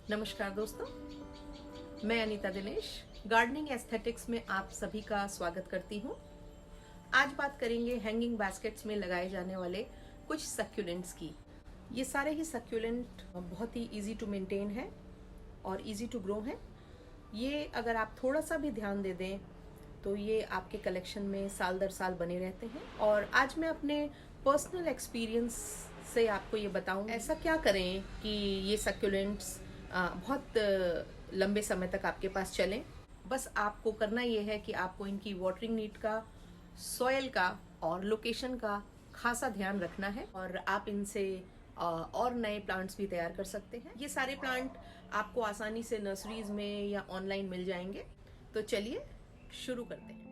नमस्कार दोस्तों, मैं अनीता दिनेश गार्डनिंग एस्थेटिक्स में आप सभी का स्वागत करती हूँ। आज बात करेंगे हैंगिंग बास्केट्स में लगाए जाने वाले कुछ सक्यूलेंट्स की। ये सारे ही सक्यूलेंट बहुत ही इजी टू मेंटेन है और इजी टू ग्रो है। ये अगर आप थोड़ा सा भी ध्यान दे दें तो ये आपके कलेक्शन में साल दर साल बने रहते हैं। और आज मैं अपने पर्सनल एक्सपीरियंस से आपको ये बताऊं ऐसा क्या करें कि ये सक्यूलेंट्स बहुत लंबे समय तक आपके पास चलें। बस आपको करना ये है कि आपको इनकी वाटरिंग नीड का, सॉयल का और लोकेशन का खासा ध्यान रखना है और आप इनसे और नए प्लांट्स भी तैयार कर सकते हैं। ये सारे प्लांट आपको आसानी से नर्सरीज में या ऑनलाइन मिल जाएंगे। तो चलिए शुरू करते हैं।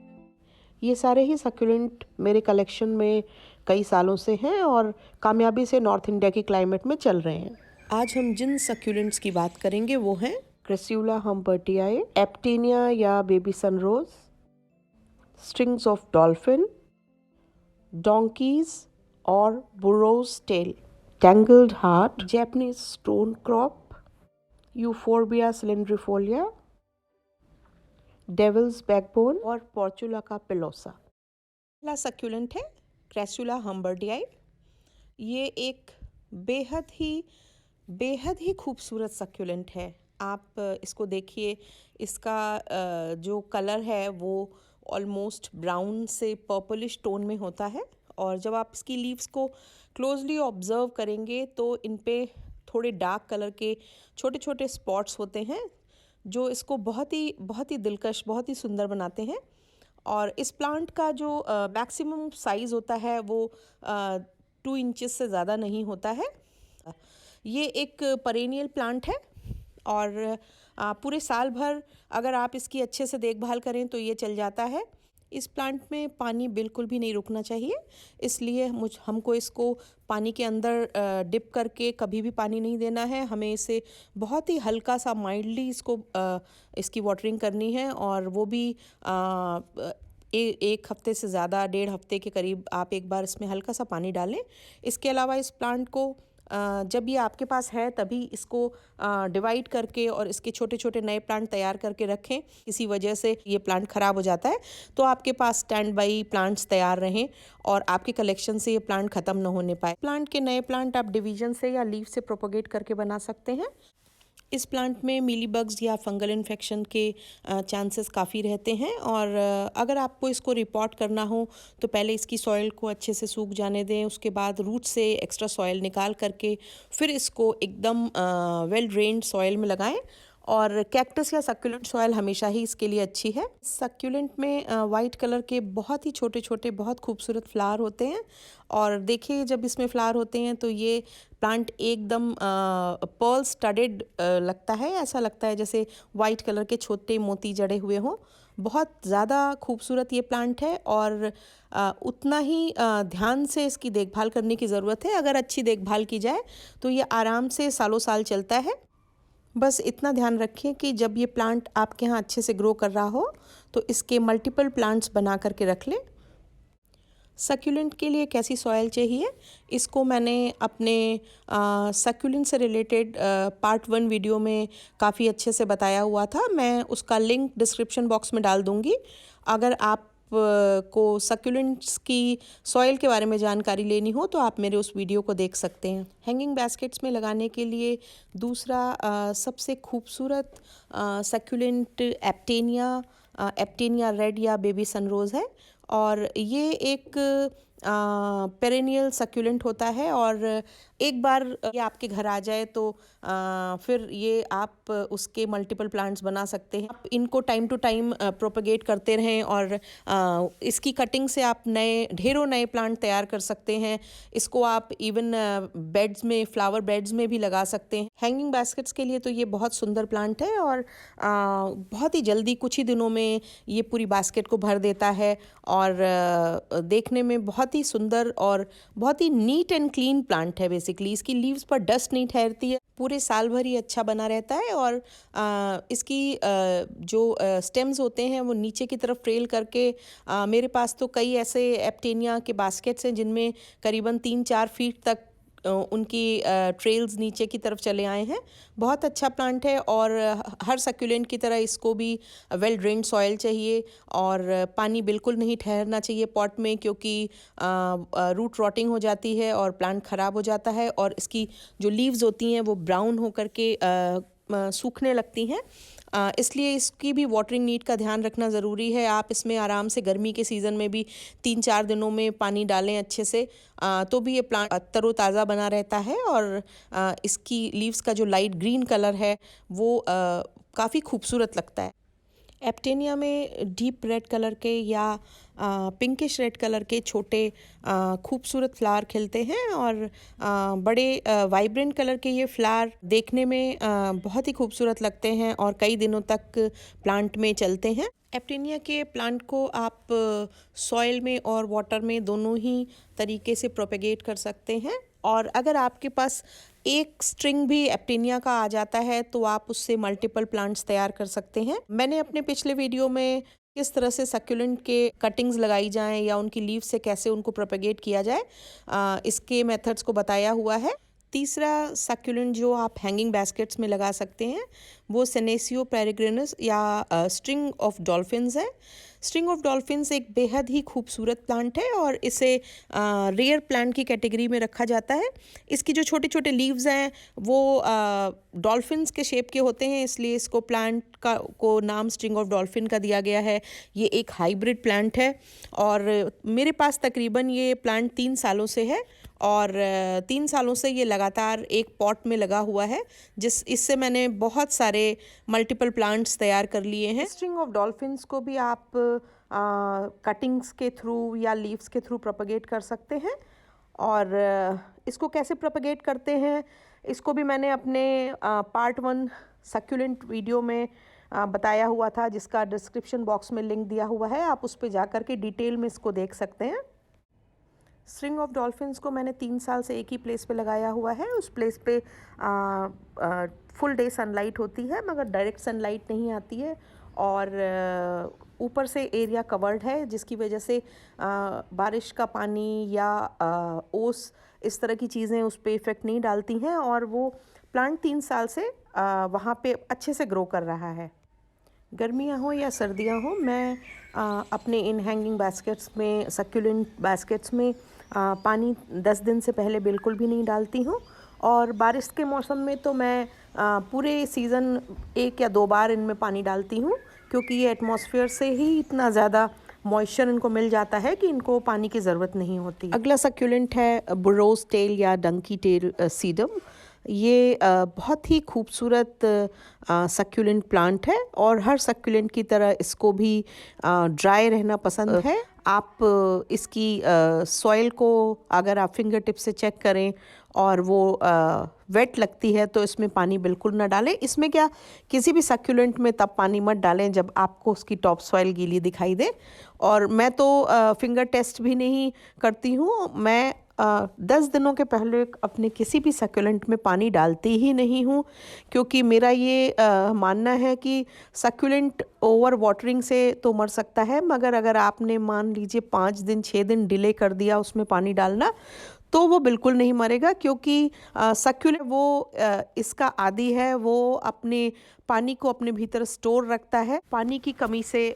ये सारे ही सक्यूलेंट मेरे कलेक्शन में कई सालों से हैं और कामयाबी से नॉर्थ इंडिया की क्लाइमेट में चल रहे हैं। आज हम जिन सक्यूलेंट्स की बात करेंगे वो हैं क्रेस्यूला हम्बर्टियाई, एप्टेनिया या baby sunrose, strings of dolphin, donkey's और burro's tail, tangled heart, Japanese stonecrop, Euphorbia cylindrifolia, devil's backbone और पोर्चुलाका पिलोसा। पहला सक्यूलेंट है क्रेस्यूला हम्बर्टियाई। ये एक बेहद ही खूबसूरत सक्यूलेंट है। आप इसको देखिए, इसका जो कलर है वो ऑलमोस्ट ब्राउन से पर्पलिश टोन में होता है और जब आप इसकी लीव्स को क्लोजली ऑब्जर्व करेंगे तो इन पे थोड़े डार्क कलर के छोटे छोटे स्पॉट्स होते हैं जो इसको बहुत ही दिलकश, बहुत ही सुंदर बनाते हैं। और इस प्लांट का जो मैक्सिमम साइज़ होता है वो 2 इंचेस से ज़्यादा नहीं होता है। ये एक पेरेनियल प्लांट है और पूरे साल भर अगर आप इसकी अच्छे से देखभाल करें तो ये चल जाता है। इस प्लांट में पानी बिल्कुल भी नहीं रुकना चाहिए, इसलिए हमको इसको पानी के अंदर डिप करके कभी भी पानी नहीं देना है। हमें इसे बहुत ही हल्का सा माइल्डली इसकी वाटरिंग करनी है और वो भी एक हफ्ते से ज़्यादा, 1.5 हफ्ते के करीब आप एक बार इसमें हल्का सा पानी डालें। इसके अलावा इस प्लांट को जब ये आपके पास है तभी इसको डिवाइड करके और इसके छोटे छोटे नए प्लांट तैयार करके रखें। किसी वजह से ये प्लांट ख़राब हो जाता है तो आपके पास स्टैंड बाई प्लांट्स तैयार रहें और आपके कलेक्शन से ये प्लांट ख़त्म न होने पाए। प्लांट के नए प्लांट आप डिवीजन से या लीफ से प्रोपोगेट करके बना सकते हैं। इस प्लांट में मीलीबग्स या फंगल इन्फेक्शन के चांसेस काफ़ी रहते हैं और अगर आपको इसको रिपोर्ट करना हो तो पहले इसकी सॉइल को अच्छे से सूख जाने दें। उसके बाद रूट से एक्स्ट्रा सॉइल निकाल करके फिर इसको एकदम वेल ड्रेन्ड सॉइल में लगाएं और कैक्टस या सक्यूलेंट सॉइल हमेशा ही इसके लिए अच्छी है। सक्यूलेंट में वाइट कलर के बहुत ही छोटे छोटे बहुत खूबसूरत फ्लावर होते हैं और देखिए जब इसमें फ्लावर होते हैं तो ये प्लांट एकदम पर्ल स्टडेड लगता है। ऐसा लगता है जैसे वाइट कलर के छोटे मोती जड़े हुए हों। बहुत ज़्यादा खूबसूरत ये प्लांट है और उतना ही ध्यान से इसकी देखभाल करने की ज़रूरत है। अगर अच्छी देखभाल की जाए तो ये आराम से सालों साल चलता है। बस इतना ध्यान रखें कि जब ये प्लांट आपके यहाँ अच्छे से ग्रो कर रहा हो तो इसके मल्टीपल प्लांट्स बना करके रख लें। सक्यूलेंट के लिए कैसी सॉइल चाहिए, इसको मैंने अपने सक्यूलेंट से रिलेटेड पार्ट 1 वीडियो में काफ़ी अच्छे से बताया हुआ था। मैं उसका लिंक डिस्क्रिप्शन बॉक्स में डाल दूँगी। अगर आप को सक्यूलेंट्स की सॉइल के बारे में जानकारी लेनी हो तो आप मेरे उस वीडियो को देख सकते हैं। हैंगिंग बास्केट्स में लगाने के लिए दूसरा सबसे खूबसूरत सक्यूलेंट एप्टेनिया रेड या बेबी सनरोज़ है और ये एक पेरेनियल सक्यूलेंट होता है और एक बार ये आपके घर आ जाए तो फिर ये आप उसके मल्टीपल प्लांट्स बना सकते हैं। आप इनको टाइम टू टाइम प्रोपगेट करते रहें और इसकी कटिंग से आप ढेरों नए प्लांट तैयार कर सकते हैं। इसको आप इवन बेड्स में, फ्लावर बेड्स में भी लगा सकते हैं। हैंगिंग बास्केट्स के लिए तो ये बहुत सुंदर प्लांट है और बहुत ही जल्दी कुछ ही दिनों में ये पूरी बास्केट को भर देता है और देखने में बहुत ही सुंदर और बहुत ही नीट एंड क्लीन प्लांट है। बेसिकली इसकी लीव्स पर डस्ट नहीं ठहरती है, पूरे साल भर ही अच्छा बना रहता है और इसकी जो स्टेम्स होते हैं वो नीचे की तरफ ट्रेल करके मेरे पास तो कई ऐसे एप्टेनिया के बास्केट्स हैं जिनमें करीबन 3-4 फीट तक उनकी ट्रेल्स नीचे की तरफ चले आए हैं। बहुत अच्छा प्लांट है और हर सक्यूलेंट की तरह इसको भी वेल ड्रेन्ड सॉइल चाहिए और पानी बिल्कुल नहीं ठहरना चाहिए पॉट में, क्योंकि रूट रॉटिंग हो जाती है और प्लांट ख़राब हो जाता है और इसकी जो लीव्स होती हैं वो ब्राउन होकर के सूखने लगती हैं। इसलिए इसकी भी वाटरिंग नीड का ध्यान रखना ज़रूरी है। आप इसमें आराम से गर्मी के सीज़न में भी 3-4 दिनों में पानी डालें अच्छे से, तो भी ये प्लांट तरोताज़ा बना रहता है और इसकी लीव्स का जो लाइट ग्रीन कलर है वो काफ़ी खूबसूरत लगता है। एप्टेनिया में डीप रेड कलर के या पिंकिश रेड कलर के छोटे खूबसूरत फ्लावर खिलते हैं और बड़े वाइब्रेंट कलर के ये फ्लावर देखने में बहुत ही खूबसूरत लगते हैं और कई दिनों तक प्लांट में चलते हैं। एप्टेनिया के प्लांट को आप सॉइल में और वाटर में दोनों ही तरीके से प्रोपेगेट कर सकते हैं और अगर आपके पास एक स्ट्रिंग भी एप्टेनिया का आ जाता है तो आप उससे मल्टीपल प्लांट्स तैयार कर सकते हैं। मैंने अपने पिछले वीडियो में किस तरह से सक्यूलेंट के कटिंग्स लगाई जाएं या उनकी लीव से कैसे उनको प्रोपेगेट किया जाए इसके मेथड्स को बताया हुआ है। तीसरा सक्यूलेंट जो आप हैंगिंग बास्केट्स में लगा सकते हैं वो सेनेसियो पेरिग्रिनस या स्ट्रिंग ऑफ डॉल्फिन्स है। स्ट्रिंग ऑफ डॉल्फिन्स एक बेहद ही खूबसूरत प्लांट है और इसे रेयर प्लांट की कैटेगरी में रखा जाता है। इसकी जो छोटे छोटे लीव्स हैं वो डॉल्फिन्स के शेप के होते हैं, इसलिए इसको प्लांट को नाम स्ट्रिंग ऑफ डॉल्फिन का दिया गया है। ये एक हाइब्रिड प्लांट है और मेरे पास तकरीबन ये प्लांट 3 सालों से है और 3 सालों से ये लगातार एक पॉट में लगा हुआ है, इससे मैंने बहुत सारे मल्टीपल प्लांट्स तैयार कर लिए हैं। स्ट्रिंग ऑफ डॉल्फिन्स को भी आप कटिंग्स के थ्रू या लीव्स के थ्रू प्रोपेगेट कर सकते हैं और इसको कैसे प्रोपेगेट करते हैं इसको भी मैंने अपने पार्ट 1 सक्यूलेंट वीडियो में बताया हुआ था, जिसका डिस्क्रिप्शन बॉक्स में लिंक दिया हुआ है। आप उस पर जा कर के डिटेल में इसको देख सकते हैं। स्ट्रिंग ऑफ डॉल्फिन्स को मैंने 3 साल से एक ही प्लेस पे लगाया हुआ है। उस प्लेस पे फुल डे सनलाइट होती है मगर डायरेक्ट सनलाइट नहीं आती है और ऊपर से एरिया कवर्ड है, जिसकी वजह से बारिश का पानी या ओस इस तरह की चीज़ें उस पर इफ़ेक्ट नहीं डालती हैं और वो प्लांट 3 साल से वहाँ पे अच्छे से ग्रो कर रहा है। गर्मियाँ हो या सर्दियाँ हो, मैं अपने इन हैंगिंग बास्केट्स में सक्यूलेंट बास्केट्स में पानी 10 दिन से पहले बिल्कुल भी नहीं डालती हूँ और बारिश के मौसम में तो मैं पूरे सीज़न 1 या 2 बार इनमें पानी डालती हूँ, क्योंकि ये एटमॉस्फेयर से ही इतना ज़्यादा मॉइस्चर इनको मिल जाता है कि इनको पानी की ज़रूरत नहीं होती। अगला सक्यूलेंट है बुरोस टेल या डंकी टेल सीडम। ये बहुत ही खूबसूरत सक्यूलेंट प्लांट है और हर सक्यूलेंट की तरह इसको भी ड्राई रहना पसंद है। आप इसकी सॉइल को अगर आप फिंगर टिप से चेक करें और वो वेट लगती है तो इसमें पानी बिल्कुल ना डालें। इसमें क्या, किसी भी सक्यूलेंट में तब पानी मत डालें जब आपको उसकी टॉप सॉइल गीली दिखाई दे। और मैं तो फिंगर टेस्ट भी नहीं करती हूँ, मैं 10 दिनों के पहले अपने किसी भी सक्यूलेंट में पानी डालती ही नहीं हूँ, क्योंकि मेरा ये मानना है कि सक्यूलेंट ओवर वाटरिंग से तो मर सकता है, मगर अगर आपने मान लीजिए 5 दिन 6 दिन डिले कर दिया उसमें पानी डालना तो वो बिल्कुल नहीं मरेगा, क्योंकि सक्यूलेंट वो इसका आदी है, वो अपने पानी को अपने भीतर स्टोर रखता है। पानी की कमी से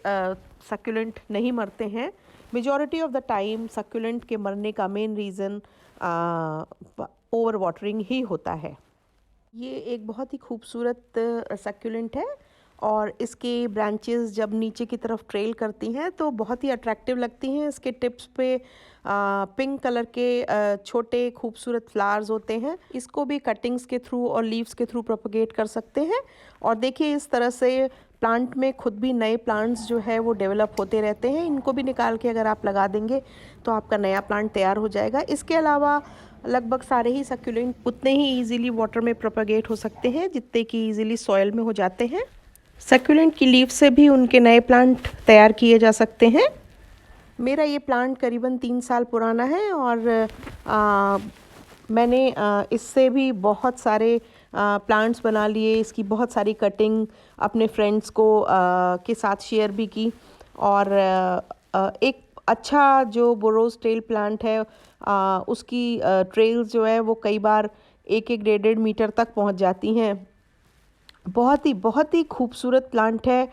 सक्यूलेंट नहीं मरते हैं। Majority of the time succulent के मरने का मेन रीज़न ओवर वाटरिंग ही होता है। ये एक बहुत ही खूबसूरत सक्यूलेंट है और इसके ब्रांचेस जब नीचे की तरफ ट्रेल करती हैं तो बहुत ही अट्रैक्टिव लगती हैं। इसके टिप्स पे पिंक कलर के छोटे खूबसूरत फ्लावर्स होते हैं। इसको भी कटिंग्स के थ्रू और लीव्स के थ्रू प्रोपेगेट कर सकते हैं और देखिए इस तरह से प्लांट में खुद भी नए प्लांट्स जो है वो डेवलप होते रहते हैं। इनको भी निकाल के अगर आप लगा देंगे तो आपका नया प्लांट तैयार हो जाएगा। इसके अलावा लगभग सारे ही सक्यूलेंट उतने ही इजीली वाटर में प्रोपेगेट हो सकते हैं जितने कि इजीली सॉइल में हो जाते हैं। सक्यूलेंट की लीव से भी उनके नए प्लांट तैयार किए जा सकते हैं। मेरा ये प्लांट करीबन 3 साल पुराना है और मैंने इससे भी बहुत सारे प्लांट्स बना लिए। इसकी बहुत सारी कटिंग अपने फ्रेंड्स को के साथ शेयर भी की और एक अच्छा जो बोरोस टेल प्लांट है उसकी ट्रेल्स जो है वो कई बार 1-1 डेढ़-डेढ़ मीटर तक पहुंच जाती हैं। बहुत ही खूबसूरत प्लांट है,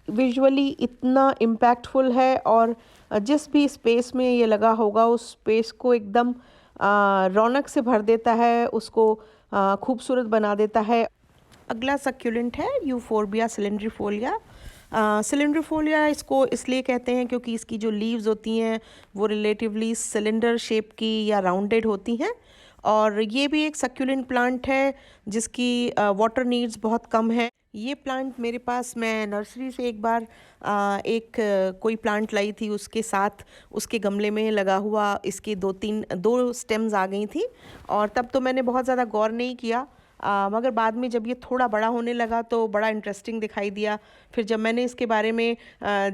विजुअली इतना इम्पैक्टफुल है और जिस भी स्पेस में ये लगा होगा उस स्पेस को एकदम रौनक से भर देता है, उसको खूबसूरत बना देता है। अगला सक्यूलेंट है यूफोर्बिया सिलिंड्रिफोलिया। सिलिंड्रिफोलिया इसको इसलिए कहते हैं क्योंकि इसकी जो लीव्स होती हैं वो रिलेटिवली सिलेंडर शेप की या राउंडेड होती हैं और ये भी एक सक्यूलेंट प्लांट है जिसकी वाटर नीड्स बहुत कम है। ये प्लांट मेरे पास, मैं नर्सरी से एक बार कोई प्लांट लाई थी, उसके साथ उसके गमले में लगा हुआ इसके दो स्टेम्स आ गई थी और तब तो मैंने बहुत ज़्यादा गौर नहीं किया, मगर बाद में जब ये थोड़ा बड़ा होने लगा तो बड़ा इंटरेस्टिंग दिखाई दिया। फिर जब मैंने इसके बारे में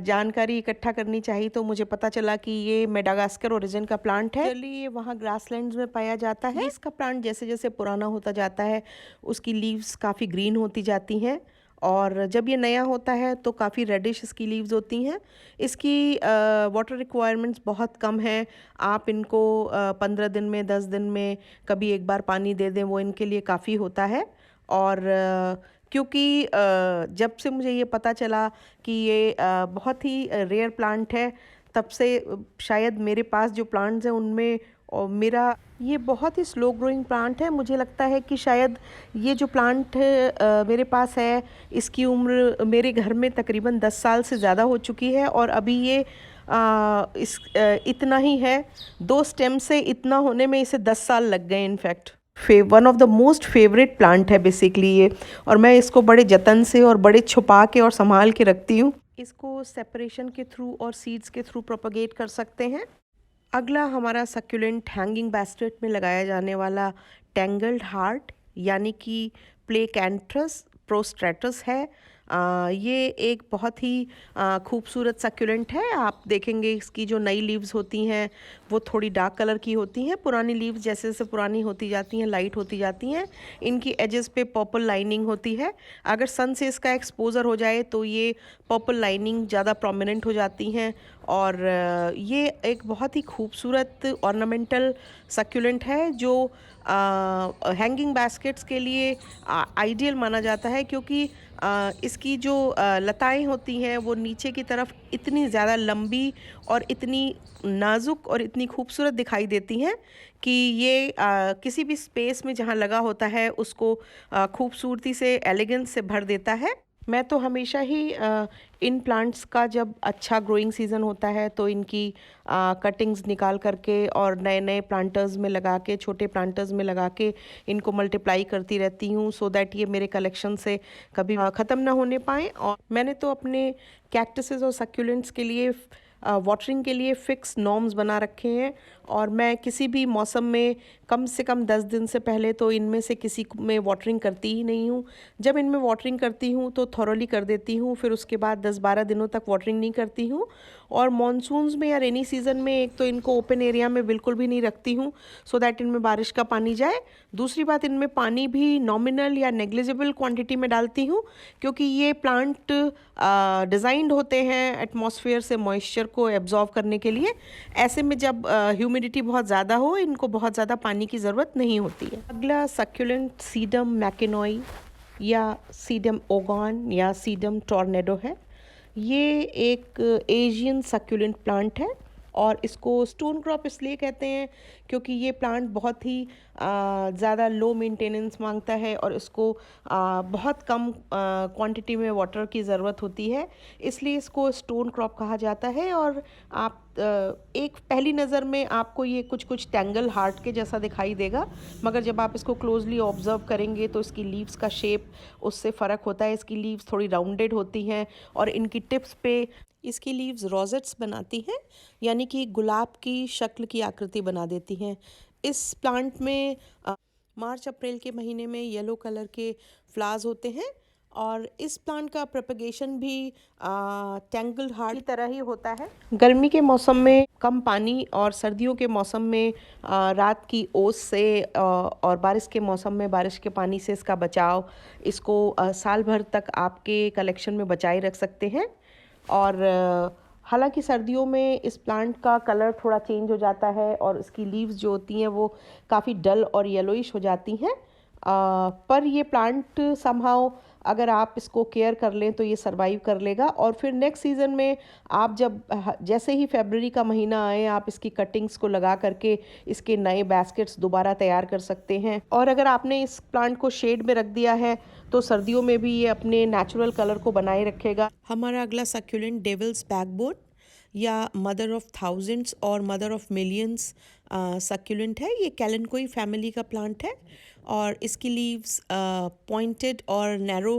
जानकारी इकट्ठा करनी चाहिए तो मुझे पता चला कि ये मेडागास्कर ओरिजिन का प्लांट है। चलिए, ये वहाँ ग्रासलैंड्स में पाया जाता है। इसका प्लांट जैसे जैसे पुराना होता जाता है उसकी लीव्स काफ़ी ग्रीन होती जाती हैं और जब ये नया होता है तो काफ़ी रेडिश इसकी लीव्स होती हैं। इसकी वाटर रिक्वायरमेंट्स बहुत कम है। आप इनको 15 दिन में 10 दिन में कभी एक बार पानी दे दें, वो इनके लिए काफ़ी होता है। और क्योंकि जब से मुझे ये पता चला कि ये बहुत ही रेयर प्लांट है, तब से शायद मेरे पास जो प्लांट्स हैं उनमें और मेरा ये बहुत ही स्लो ग्रोइंग प्लांट है। मुझे लगता है कि शायद ये जो प्लांट मेरे पास है इसकी उम्र मेरे घर में तकरीबन 10 साल से ज़्यादा हो चुकी है और अभी ये इतना ही है। 2 स्टेम से इतना होने में इसे 10 साल लग गए in fact. One of the most favourite plant है बेसिकली ये, और मैं इसको बड़े जतन से और बड़े छुपा के और संभाल के रखती हूँ। इसको सेपरेशन के थ्रू और सीड्स के थ्रू प्रोपगेट कर सकते हैं। अगला हमारा सक्यूलेंट हैंगिंग बास्केट में लगाया जाने वाला टेंगल्ड हार्ट यानी कि प्लेकैंथ्रस प्रोस्ट्रेटस है। ये एक बहुत ही खूबसूरत सक्यूलेंट है। आप देखेंगे इसकी जो नई लीव्स होती हैं वो थोड़ी डार्क कलर की होती हैं। पुरानी लीव्स जैसे जैसे पुरानी होती जाती हैं लाइट होती जाती हैं। इनकी एजेस पे पर्पल लाइनिंग होती है। अगर सन से इसका एक्सपोजर हो जाए तो ये पर्पल लाइनिंग ज़्यादा प्रोमिनेंट हो जाती हैं और ये एक बहुत ही खूबसूरत ऑर्नामेंटल सक्यूलेंट है जो हैंगिंग बास्केट्स के लिए आइडियल माना जाता है क्योंकि इसकी जो लताएं होती हैं वो नीचे की तरफ इतनी ज़्यादा लंबी और इतनी नाजुक और इतनी खूबसूरत दिखाई देती हैं कि ये किसी भी स्पेस में जहाँ लगा होता है उसको खूबसूरती से, एलिगेंस से भर देता है। मैं तो हमेशा ही इन प्लांट्स का जब अच्छा ग्रोइंग सीज़न होता है तो इनकी कटिंग्स निकाल करके और नए नए प्लांटर्स में लगा के, छोटे प्लांटर्स में लगा के इनको मल्टीप्लाई करती रहती हूँ सो दैट ये मेरे कलेक्शन से कभी ख़त्म ना होने पाएँ। और मैंने तो अपने कैक्टसेस और सक्यूलेंट्स के लिए वाटरिंग के लिए फ़िक्स नॉर्म्स बना रखे हैं और मैं किसी भी मौसम में कम से कम 10 दिन से पहले तो इनमें से किसी में वाटरिंग करती ही नहीं हूँ। जब इनमें वाटरिंग करती हूँ तो थॉरोली कर देती हूँ, फिर उसके बाद 10-12 दिनों तक वाटरिंग नहीं करती हूँ। और मॉनसून्स में या रेनी सीज़न में एक तो इनको ओपन एरिया में बिल्कुल भी नहीं रखती हूँ सो दैट इनमें बारिश का पानी जाए। दूसरी बात, इनमें पानी भी नॉमिनल या नेग्लिजिबल क्वांटिटी में डालती हूँ क्योंकि ये प्लांट डिज़ाइंड होते हैं एटमॉस्फेयर से मॉइस्चर को एब्जॉर्व करने के लिए। ऐसे में जब ह्यूमिडिटी बहुत ज़्यादा हो इनको बहुत ज़्यादा पानी की ज़रूरत नहीं होती है। अगला सक्यूलेंट सीडम मैकेनोई या सीडम ओगान या सीडम टॉर्नेडो है। ये एक एशियन सक्यूलेंट प्लांट है और इसको स्टोन क्रॉप इसलिए कहते हैं क्योंकि ये प्लांट बहुत ही ज़्यादा लो मेंटेनेंस मांगता है और इसको बहुत कम क्वांटिटी में वाटर की ज़रूरत होती है, इसलिए इसको स्टोन क्रॉप कहा जाता है। और आप एक पहली नज़र में आपको ये कुछ टेंगल हार्ट के जैसा दिखाई देगा, मगर जब आप इसको क्लोजली ऑब्जर्व करेंगे तो इसकी लीव्स का शेप उससे फ़र्क होता है। इसकी लीव्स थोड़ी राउंडेड होती हैं और इनकी टिप्स पे इसकी लीव्स रोजेट्स बनाती हैं यानी कि गुलाब की शक्ल की आकृति बना देती हैं। इस प्लांट में मार्च अप्रैल के महीने में येलो कलर के फ्लावर्स होते हैं और इस प्लांट का प्रोपगेशन भी टेंगल्ड हार्ट की तरह ही होता है। गर्मी के मौसम में कम पानी और सर्दियों के मौसम में रात की ओस से और बारिश के मौसम में बारिश के पानी से इसका बचाव, इसको साल भर तक आपके कलेक्शन में बचाए रख सकते हैं। और हालांकि सर्दियों में इस प्लांट का कलर थोड़ा चेंज हो जाता है और इसकी लीव्स जो होती हैं वो काफ़ी डल और येलोइश हो जाती हैं, पर ये प्लांट समहाउ अगर आप इसको केयर कर लें तो ये सरवाइव कर लेगा। और फिर नेक्स्ट सीज़न में आप जब जैसे ही फरवरी का महीना आए आप इसकी कटिंग्स को लगा करके इसके नए बास्केट्स दोबारा तैयार कर सकते हैं। और अगर आपने इस प्लांट को शेड में रख दिया है तो सर्दियों में भी ये अपने नेचुरल कलर को बनाए रखेगा। हमारा अगला सक्यूलेंट डेविल्स बैकबोन या मदर ऑफ थाउजेंड्स और मदर ऑफ मिलियंस सक्यूलेंट है। ये कैलेंकोई फैमिली का प्लांट है और इसकी लीव्स पॉइंटेड और नैरो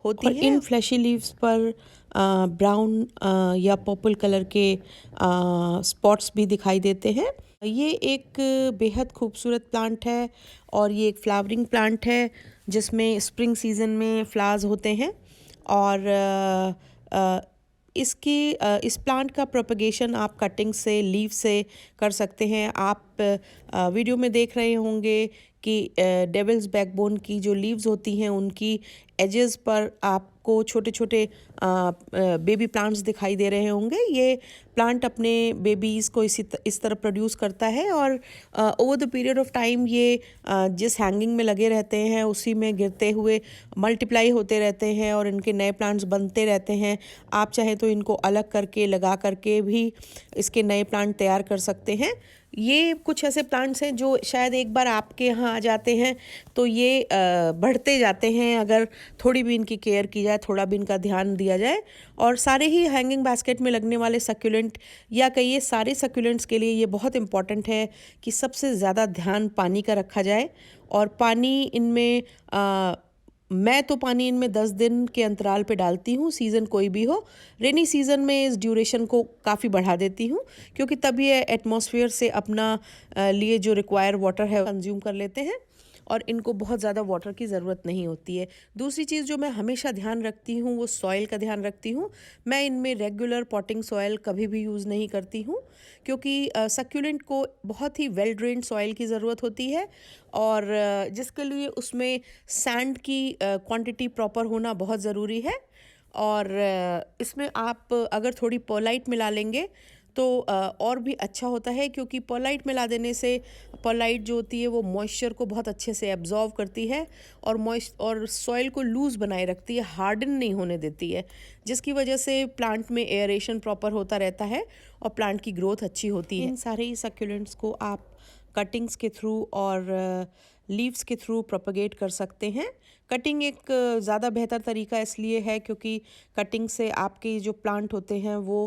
होती हैं। इन फ्लैशी लीव्स पर ब्राउन या पर्पल कलर के स्पॉट्स भी दिखाई देते हैं। ये एक बेहद खूबसूरत प्लांट है और ये एक फ्लावरिंग प्लांट है जिसमें स्प्रिंग सीज़न में फ्लावर्स होते हैं। और इस प्लांट का प्रोपगेशन आप कटिंग से, लीव से कर सकते हैं। आप वीडियो में देख रहे होंगे कि डेविल्स बैकबोन की जो लीव्स होती हैं उनकी एजेस पर आपको छोटे छोटे बेबी प्लांट्स दिखाई दे रहे होंगे। ये प्लांट अपने बेबीज़ को इस तरह प्रोड्यूस करता है और over the period of time ये जिस हैंगिंग में लगे रहते हैं उसी में गिरते हुए मल्टीप्लाई होते रहते हैं और इनके नए प्लांट्स बनते रहते हैं। आप चाहे तो इनको अलग करके, लगा करके भी इसके नए प्लांट तैयार कर सकते हैं। ये कुछ ऐसे प्लांट्स हैं जो शायद एक बार आपके यहाँ आ जाते हैं तो ये बढ़ते जाते हैं अगर थोड़ी भी इनकी केयर की जाए, थोड़ा भी इनका ध्यान दिया जाए। और सारे ही हैंगिंग बास्केट में लगने वाले सक्यूलेंट या कहिए सारे सक्यूलेंट्स के लिए ये बहुत इम्पॉर्टेंट है कि सबसे ज़्यादा ध्यान पानी का रखा जाए। और पानी इनमें मैं तो पानी इनमें 10 दिन के अंतराल पे डालती हूँ, सीज़न कोई भी हो। रेनी सीज़न में इस ड्यूरेशन को काफ़ी बढ़ा देती हूँ क्योंकि तब ये एटमॉस्फेयर से अपना लिए जो रिक्वायर वाटर है कंज्यूम कर लेते हैं और इनको बहुत ज़्यादा वाटर की ज़रूरत नहीं होती है। दूसरी चीज़ जो मैं हमेशा ध्यान रखती हूँ वो सॉइल का ध्यान रखती हूँ। मैं इनमें रेगुलर पॉटिंग सॉइल कभी भी यूज़ नहीं करती हूँ क्योंकि सक्यूलेंट को बहुत ही वेल ड्रेन्ड सॉइल की ज़रूरत होती है और जिसके लिए उसमें सैंड की क्वांटिटी प्रॉपर होना बहुत ज़रूरी है। और इसमें आप अगर थोड़ी पर्लाइट मिला लेंगे तो और भी अच्छा होता है क्योंकि पर्लाइट मिला देने से पर्लाइट जो होती है वो मॉइस्चर को बहुत अच्छे से एब्जॉर्व करती है और सॉइल को लूज़ बनाए रखती है, हार्डन नहीं होने देती है, जिसकी वजह से प्लांट में एयरेशन प्रॉपर होता रहता है और प्लांट की ग्रोथ अच्छी होती है। इन सारे ही सक्यूलेंट्स को आप कटिंग्स के थ्रू और लीव्स के थ्रू प्रोपगेट कर सकते हैं। कटिंग एक ज़्यादा बेहतर तरीका इसलिए है क्योंकि कटिंग से आपके जो प्लांट होते हैं वो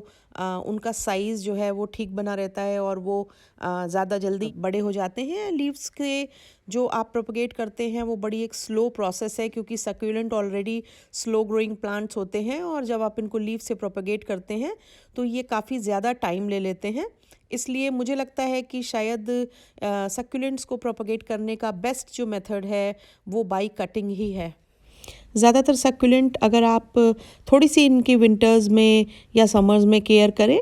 उनका साइज़ जो है वो ठीक बना रहता है और वो ज़्यादा जल्दी बड़े हो जाते हैं। लीव्स के जो आप प्रोपगेट करते हैं वो बड़ी एक स्लो प्रोसेस है क्योंकि succulent already slow growing plants होते हैं और जब आप इनको लीव से प्रोपगेट करते हैं तो ये काफ़ी ज़्यादा टाइम ले लेते हैं। इसलिए मुझे लगता है कि शायद सक्यूलेंट्स को प्रोपगेट करने का बेस्ट जो मेथड है वो बाई कटिंग ही है। ज़्यादातर सक्यूलेंट अगर आप थोड़ी सी इनकी विंटर्स में या समर्स में केयर करें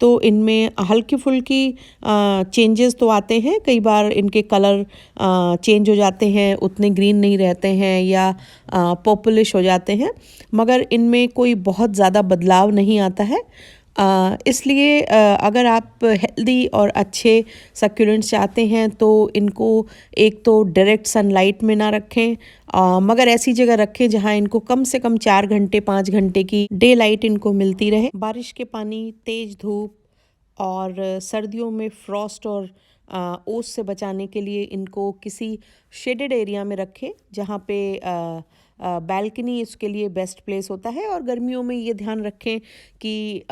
तो इनमें हल्की फुल्की चेंजेस तो आते हैं। कई बार इनके कलर चेंज हो जाते हैं, उतने ग्रीन नहीं रहते हैं या पर्पलिश हो जाते हैं, मगर इनमें कोई बहुत ज़्यादा बदलाव नहीं आता है। इसलिए अगर आप हेल्दी और अच्छे सक्यूलेंट्स चाहते हैं तो इनको एक तो डायरेक्ट सनलाइट में ना रखें, मगर ऐसी जगह रखें जहां इनको कम से कम 4 घंटे 5 घंटे की डे लाइट इनको मिलती रहे। बारिश के पानी, तेज़ धूप और सर्दियों में फ्रॉस्ट और ओस से बचाने के लिए इनको किसी शेडेड एरिया में रखें जहाँ पे बैल्कनी इसके लिए बेस्ट प्लेस होता है। और गर्मियों में ये ध्यान रखें कि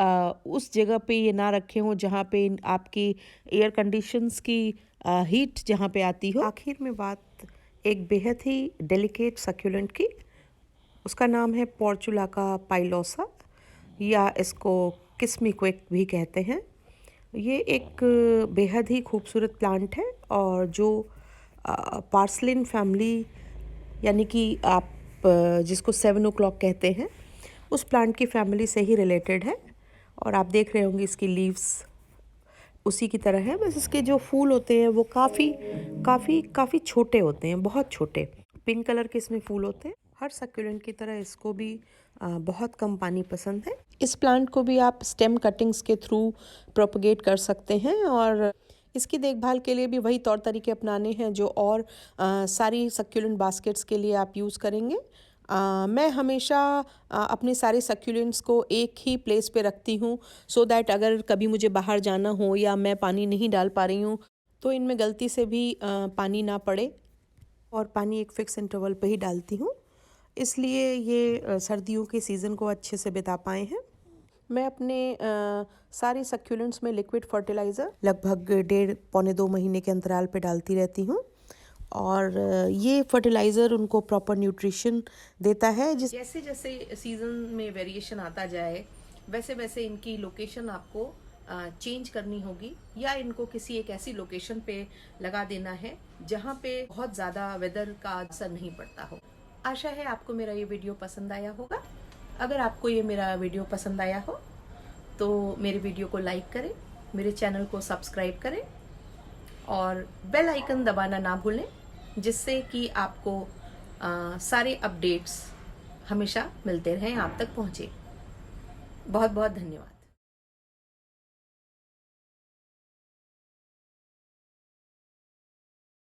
उस जगह पे ये ना रखे हों जहाँ पे आपकी एयर कंडीशंस की हीट जहाँ पे आती हो। आखिर में बात एक बेहद ही डेलिकेट सक्यूलेंट की, उसका नाम है पोर्चुलाका पाइलोसा या इसको किस्मिक्विक भी कहते हैं। ये एक बेहद ही खूबसूरत प्लांट है और जो पार्सलिन फैमिली यानी कि आप जिसको 7 o'clock कहते हैं उस प्लांट की फैमिली से ही रिलेटेड है। और आप देख रहे होंगे इसकी लीव्स उसी की तरह है, बस इसके जो फूल होते हैं वो काफ़ी छोटे होते हैं, बहुत छोटे पिंक कलर के इसमें फूल होते हैं। हर सक्यूलेंट की तरह इसको भी बहुत कम पानी पसंद है। इस प्लांट को भी आप स्टेम कटिंग्स के थ्रू प्रोपगेट कर सकते हैं और इसकी देखभाल के लिए भी वही तौर तरीके अपनाने हैं जो और सारी सक्यूलेंट बास्केट्स के लिए आप यूज़ करेंगे। मैं हमेशा अपने सारे सक्यूलेंट्स को एक ही प्लेस पे रखती हूँ सो दैट अगर कभी मुझे बाहर जाना हो या मैं पानी नहीं डाल पा रही हूँ तो इनमें गलती से भी पानी ना पड़े, और पानी एक फ़िक्स इंटरवल पे ही डालती हूँ, इसलिए ये सर्दियों के सीज़न को अच्छे से बिता पाए हैं। मैं अपने सारे सक्यूलेंट्स में लिक्विड फर्टिलाइज़र लगभग 1.5-2 महीने के अंतराल पे डालती रहती हूँ और ये फर्टिलाइज़र उनको प्रॉपर न्यूट्रिशन देता है। जैसे जैसे सीज़न में वेरिएशन आता जाए वैसे वैसे इनकी लोकेशन आपको चेंज करनी होगी या इनको किसी एक ऐसी लोकेशन पे लगा देना है जहाँ पे बहुत ज़्यादा वेदर का असर नहीं पड़ता हो। आशा है आपको मेरा ये वीडियो पसंद आया होगा। अगर आपको ये मेरा वीडियो पसंद आया हो तो मेरे वीडियो को लाइक करें, मेरे चैनल को सब्सक्राइब करें और बेल आइकन दबाना ना भूलें, जिससे कि आपको सारे अपडेट्स हमेशा मिलते रहें, आप तक पहुँचे। बहुत बहुत धन्यवाद।